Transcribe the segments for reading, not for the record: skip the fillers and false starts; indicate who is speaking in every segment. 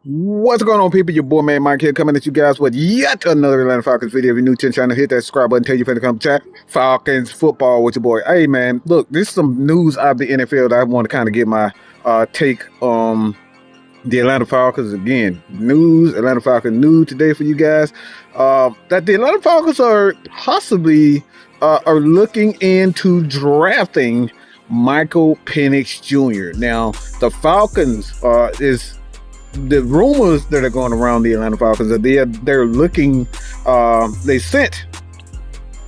Speaker 1: What's going on, people? Your boy Madmike here, coming at you guys with yet another Atlanta Falcons video. If you're new to the channel, hit that subscribe button, tell your friends to come chat Falcons football with your boy. Hey man, look, this is some news out of the NFL that I want to kind of get my take on the Atlanta Falcons. Again, Atlanta Falcons news today for you guys. That the Atlanta Falcons are possibly are looking into drafting Michael Penix Jr. Now, the Falcons the rumors that are going around the Atlanta Falcons that they're looking. They sent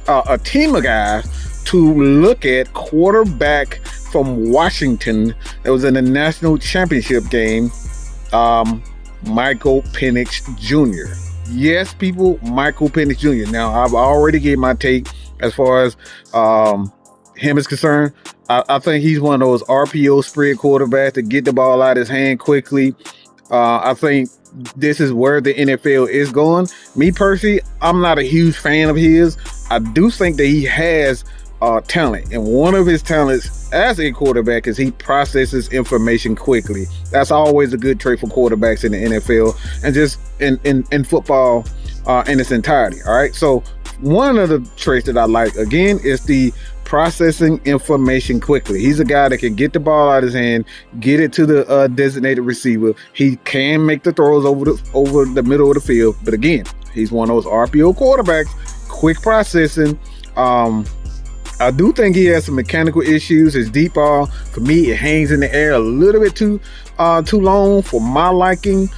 Speaker 1: a team of guys to look at quarterback from Washington that was in the national championship game, Michael Penix Jr. Yes, people, Michael Penix Jr. Now, I've already gave my take as far as him is concerned. I think he's one of those RPO spread quarterbacks to get the ball out of his hand quickly. I think this is where the NFL is going. Me personally, I'm not a huge fan of his. I do think that he has talent, and one of his talents as a quarterback is he processes information quickly. That's always a good trait for quarterbacks in the NFL and just in football in its entirety. All right, so one of the traits that I like, again, is the processing information quickly. He's a guy that can get the ball out of his hand, get it to the designated receiver. He can make the throws over the middle of the field, but again, he's one of those RPO quarterbacks, quick processing. I do think he has some mechanical issues. His deep ball, for me, it hangs in the air a little bit too long for my liking.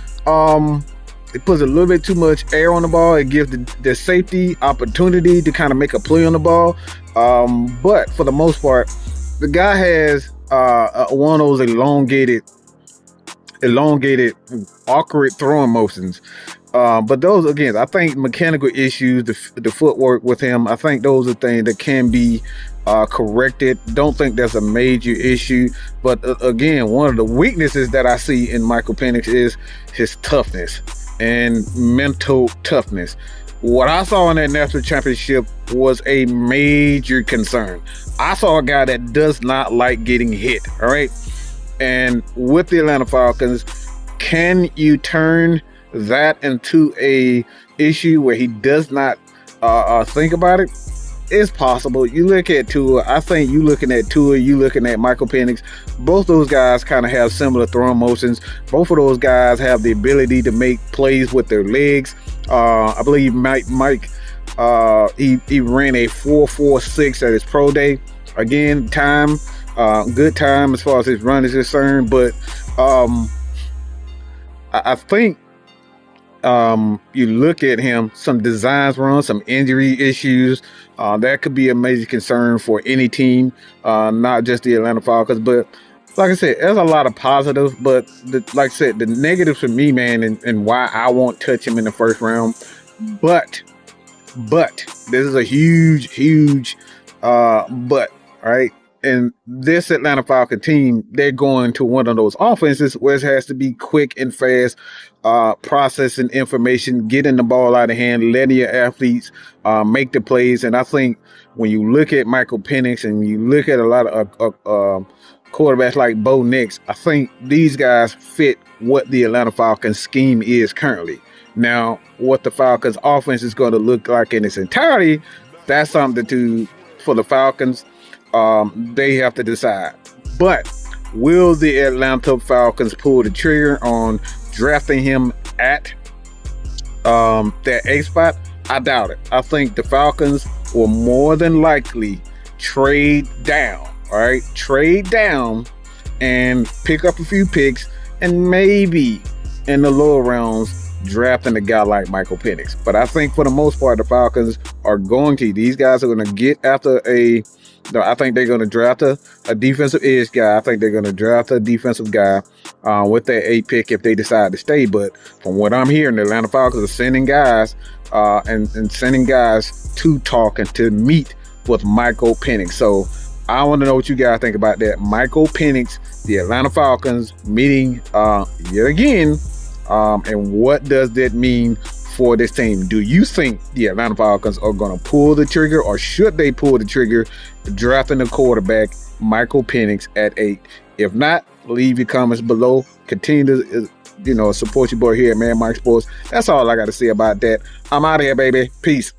Speaker 1: It puts a little bit too much air on the ball. It gives the safety opportunity to kind of make a play on the ball. But for the most part, the guy has one of those elongated, awkward throwing motions. But those, again, I think mechanical issues, the footwork with him, I think those are things that can be corrected. Don't think that's a major issue. But again, one of the weaknesses that I see in Michael Penix is his toughness and mental toughness. What I saw in that national championship was a major concern. I saw a guy that does not like getting hit, all right? And with the Atlanta Falcons, can you turn that into a issue where he does not think about it? It's possible. You look at Tua, I think you looking at Tua, you looking at Michael Penix. Both those guys kind of have similar throwing motions. Both of those guys have the ability to make plays with their legs. I believe Mike, he ran a 4.46 at his pro day. Again, good time as far as his run is concerned. But I think you look at him, some designs wrong, some injury issues. That could be a major concern for any team, not just the Atlanta Falcons. But like I said, there's a lot of positive, but like I said, the negatives for me, man, and why I won't touch him in the first round. But this is a huge but, right? And this Atlanta Falcon team, they're going to one of those offenses where it has to be quick and fast, processing information, getting the ball out of hand, letting your athletes make the plays. And I think when you look at Michael Penix and you look at a lot of quarterbacks like Bo Nix, I think these guys fit what the Atlanta Falcons scheme is currently. Now, what the Falcons offense is going to look like in its entirety, that's something for the Falcons. They have to decide. But will the Atlanta Falcons pull the trigger on drafting him at that A spot? I doubt it. I think the Falcons will more than likely trade down. All right, trade down and pick up a few picks, and maybe in the lower rounds drafting a guy like Michael Penix. But I think for the most part, the Falcons are these guys are going to get after I think they're going to draft a defensive edge guy. I think they're going to draft a defensive guy with that 8 pick if they decide to stay. But from what I'm hearing, the Atlanta Falcons are sending guys and sending guys to talk and to meet with Michael Penix. So I want to know what you guys think about that. Michael Penix, the Atlanta Falcons meeting yet again. And what does that mean for this team? Do you think the Atlanta Falcons are going to pull the trigger, or should they pull the trigger drafting the quarterback Michael Penix at 8? If not, leave your comments below. Continue to support your boy here at Madmike Sports. That's all I got to say about that. I'm out of here, baby. Peace.